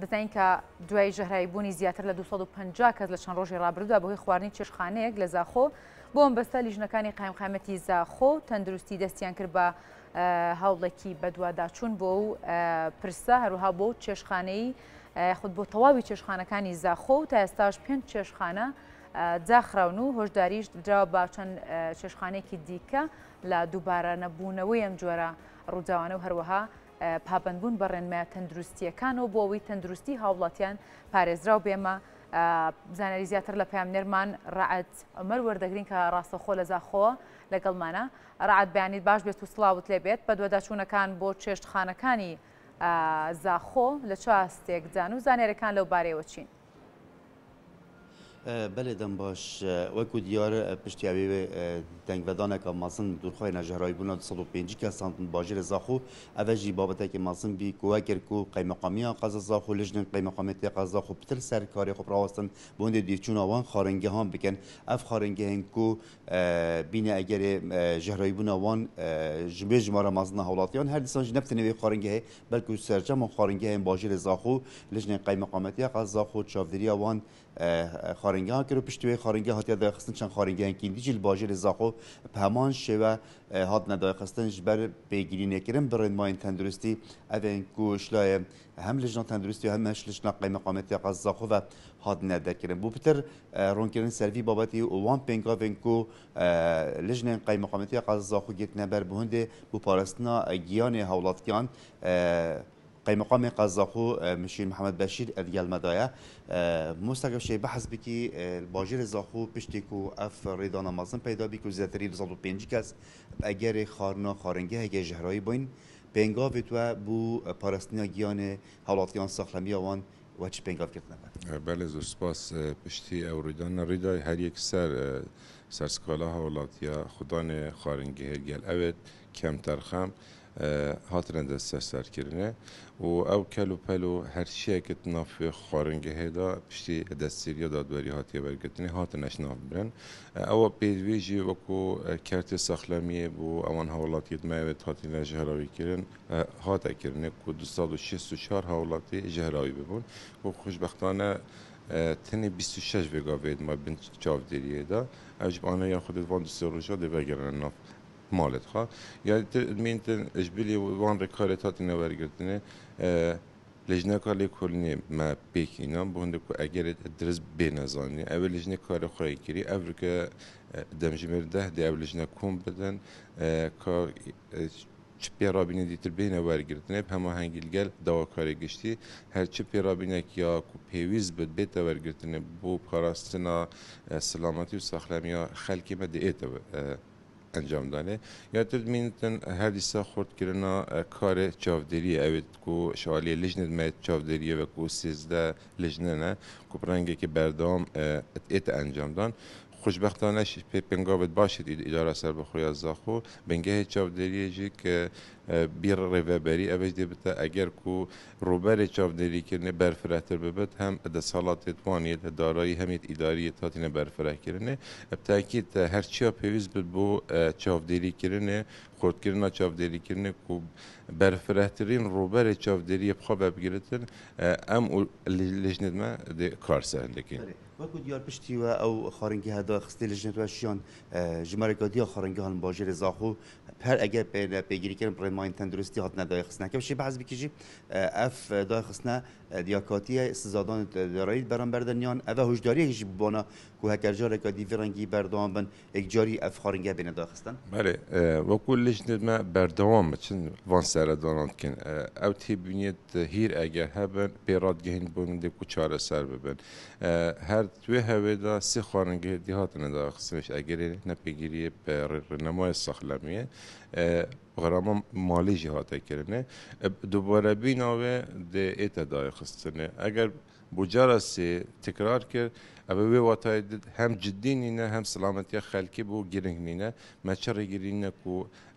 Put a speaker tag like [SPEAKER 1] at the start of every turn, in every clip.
[SPEAKER 1] بزانین کە دوای ژەهراییبوونی زیاتر لە 250 کەس لە چەند ڕۆژی ڕابردوودا بەهۆی خواردنی چێشتخانەیەک لە زاخۆ بۆ ئەمبەستە لیژنەکانی قایمقامەتی زاخۆ تەندروستی دەستیان کرد بە هەوڵێکی بەدواداچوون بۆ و پرسە هەروها بۆ چێشتخانەی خود بۆ تەواوی چێشتخانەکانی زاخۆ و تا ئێستاش 5 چێشتخانە جاخراون و هۆشداریش درراوە بە چەند چێشتخانەیەکی دیکە لە دووبارە نەبوونەوەی ئەم جۆرە ڕووداوانە و هەروەها پابندبوون بە ڕێنمایە تەندروستیەکانەوە بۆ ئەوەی تەندروستی هاوڵاتیان پارێزرا و بێمە بزانەری زیاتر لە پامنێرمان ڕعەت ئەمەر وەردەگرین کە ڕاستەخۆ لە زاخۆوە لەگەڵمانە ڕعەت بەیانیت باش بێت و سڵاوت لێبێت بە دووەداچوونەکان بۆ چێشتخانەکانی زاخۆ لە چاستێک جان و زانێرەکان لەو بارەیەوە چین؟
[SPEAKER 2] بله دم باش وەکو دیار پشتیاوی دەنگڤدانێکە مەزن دوورخۆی نەژەهراییبوونا 205 کەسان باژێرە زاخۆ ئەvە ژی بابەتێکی مەزن بی کوواکرد و قەیمەقامیە قەزە زاخۆ لژنن قەیمەقامەتی قەزا خۆ پتر سەرکاری خۆ ڕاوەستن بۆ هەندێک دیرچوونەوان خارنگەهان بکەن ئەف خارنگەهێن کو بینە ئەگەرێ ژەهراییبوونەوان ji bê jimara mezina hewlatiyan her dîsan ji neftinê wê xaringehê belkû sercema xaringehên bajêrê Zaxo lijnên qeymeqametiya qaz Zaxo çavdiriya wan xaringehan kir û piştî wê xaringeh hatiye dayixistin çend xaringehên kîndî jî li bajêrê Zaxo bi heman şêwe hatine dayixistin ji ber pêgirînêkirin bi rênmayên tenduristî ev ên ku şilayê hem lijna tenduristî hem lijna qeymeqametiya qaz Zaxo ve hatine derkirin bû pitir ronkirin servî babetî û wan pêngavên ku lijnên qeymeqametiya qaz Zaxo girtine ber bi hundê bû parastina giyanê hewlatiyan قیمقام قزاقو مشیر محمد بشیر ادیال مدایا مستقف شی بحث بکی باجر زاخو پشتی کو اف ریدان مازن پیدا بی کو زیاتری 205 کس اگر خارنا خارنگه اگه جهرایی بین پنگاو تو بو پاراستنیا گیان حالاتیان ساخلمی آوان و چی پنگاو کردن
[SPEAKER 3] بله زور سپاس پشتی او ریدان ریدای هر یک سرسکالا حالاتیا خودان خارنگه گل اوید کم ترخم هاترن دست سرکرنه و او کلو پلو هر چیه که ناف خارنگه هدا پشتی دستیری دادوری هاتیه برگتنی هاتنش ناف برن او پیدویجی وکو کرت ساخلمیه بو اوان حوالاتیت موید هاتینا جهراوی کرن هاته کرنه که 264 حوالاتی جهراوی ببون و خوشبختانه تنی 26 وگاوید ما بین چاودریه دا اوجب آنه یا خودت وان دسته روشا دی بگرن ناف مالت خواه یا مینتن اجبیلی وان رکارتات نوارگردنه لجنه کاری کلنی ما پیک اینام بونده که اگر درس بینزانی اول لجنه کار خواهی کری اول که دمجمر ده اول لجنه کم بدن که چه پیرابینی دیتر بین وارگردنه همه هنگیل گل دواکاری گشتی هر چه پیرابینه که کو پیویز بد بیت وارگردنه بو پاراستنا سلامتی و ساخلمی خلکی مدیت انجام دانه یا تدمینتن هر دیسا خورد کرنا کار چاودری اوید کو شوالی لجنه مت چاودری و کو 13 لجنه نه کو پرنگی که بردام ات انجام دان خوشبختانه پنگاوت باشید اداره سر بخوری زاخو بنگه چاودری جی که بیر ریوبری اوج دی بتا اگر کو روبر چاودری کرنه برفرهتر ببد هم د سالات توانی دارایی همیت اداری تاتینه برفره کرنه بتاکید هر چیا پیوز بد بو چاودری کرنه خورد کرنه چاودری کرنه کو برفرهترین روبر چاودری بخواب بگیرتن ام لجنه ما دی کار سهل کن
[SPEAKER 2] وەکو دیار پشتی و ئەو خارنگی هەدا خستی لەژنێت وەشیان ژمارەگادیە خارنگەهان باژێرە زاخۆ هەر ئەگەر پێگیریکردن بڕێماین تەندروستی هاتنە دایخستنەکە بشی بەحەز بکیژی ئەف دایخستنە دیاکاتیە سزادان دارایی بەرامبەردەنیان ئەvە هۆشداریەکیشی ببوانە کو هەکەرجارێکە دیڤی ڕەنگی بەردەوام بن ئەکجاری ئەف خارنگە بێنە دایخستن
[SPEAKER 3] بله وەکو لەژنێت ما بەردەوام بچن وان سەردانان بکەن ئەو تێبینێت هیر ئەگەر هەبن پێڕادگەهین بۆن دێک و چارەسەر ببن هر توی هویدا سی خارنگه دیهاتن داخلش اگر نپیگیری پر نمای ساخلمیه غرام مالی جهات کرنه دوباره بیناوه ده ایت دای خستنه اگر بۆ جارە سێ تکرار کرد ئەبە وێ واتای هەم جددی نینە هەم سلامەتیە خەلکی بۆ گرنگ نینە مەچە ڕێگیرینە و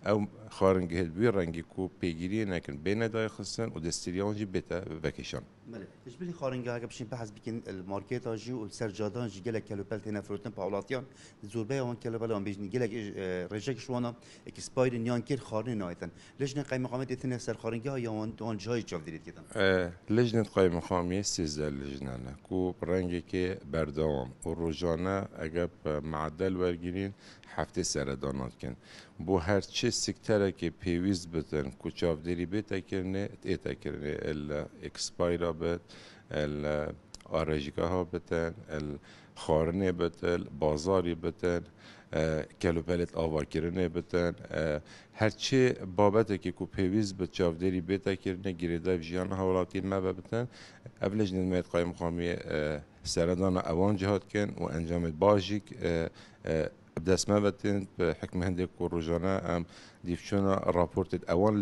[SPEAKER 3] ئەو خارنگهێت بوی ڕەنگی و پێگیری نەکردن بێنەدای خستن و دەستیریانجی بێتە بەکیشان
[SPEAKER 2] تشبیلی خارنگەکە بشین بەحەز بکەین مارکێتاژی و سەرجادانجی gelek kelopel têne firotin pawlatiyan zûrbeya wan kelopel an bêjin gelek rêjek ji wan ekspayrin yan kêr xarînê nayêtin lejnê qeymeqametê têne ser xarîngeha ya wan cihayê çavdîrê dikitin
[SPEAKER 3] لجنة قایمەقامیە سێزدە لجنانە و ڕەنگێکی بەردەوام و ڕۆژانە ئەگەر معدل وەرگرین هەفتێ سەرداناتکەن بۆ هەرچی سکتەرێکی پێویست بتن و چاودێری بێتەکردنێ ئێتەکردنێ ئەکسپایرا بێت ئارێژگاها بتن خارنێ بتن بازاری بتن کەلوپەلێت ئاواکردنێ بتن هەرچی بابەتێکی و پێویست بە چاودێری بێتەکردنە گرێدای ژیانە هاوڵاتی مەبە بتن ئەو لەجنەت قایمەقامیە سەردانە ئەوان جهاتکەن و ئەنجامێت باشیک دەستمە بەتێن بە حکم هەندێک و ڕۆژانە ئەم دیفچۆنە راپۆرتێت ئەوان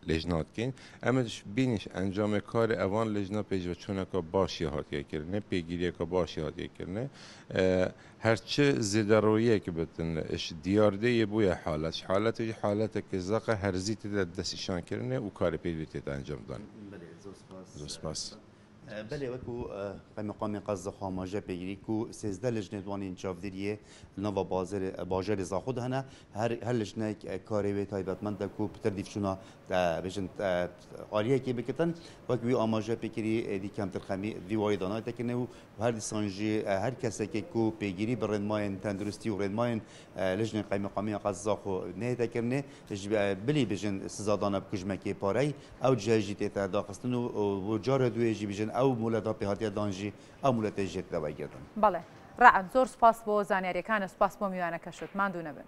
[SPEAKER 3] لێژناتکەین ئەمەش بینیش ئەنجامێ کاری ئەوان لێژنا پێشبەچوونەکە باشی هاتیەکردنێ پێگیریەکە باشی هاتیەکردنێ هەرچی زێدەڕۆیەکی بتن دیاردەیە بووە حالەتێکی حالەتێکی زەقە هەرزی تێدا دەستیشانکردنێ و کاری پێویستێت ئەنجامدان زۆر سپاس
[SPEAKER 2] بله وکو قیمقامی قصد خاماجه پیگیری کو 13 لجنه دوانی چاودیریه نوا بازار زاخود هنه هر لجنه کاری و تایبەتمەند کو پتر دیفشونا بجن آلیه کی بکتن وکو آماجه پیگیری دی کم ترخمی دیوای دانای تکنه و هر دیسانجی هر کسی که کو پیگیری برند ماین تندرستی و برند ماین لجنه قیمقامی قصد زاخو نه تکنه بلی بجن سزادانه بکجمکی پاری او جایجی تیتا داخستن و جار دویجی بجن او مولەدا پێهاتیە دانژی ئەو مولەتە ژێت دەوای گردن
[SPEAKER 1] بەڵێ ڕعد زۆر سپاس بۆ زانیاریەکانە سپاس بۆ میوانەکەشت ماندوو نەبن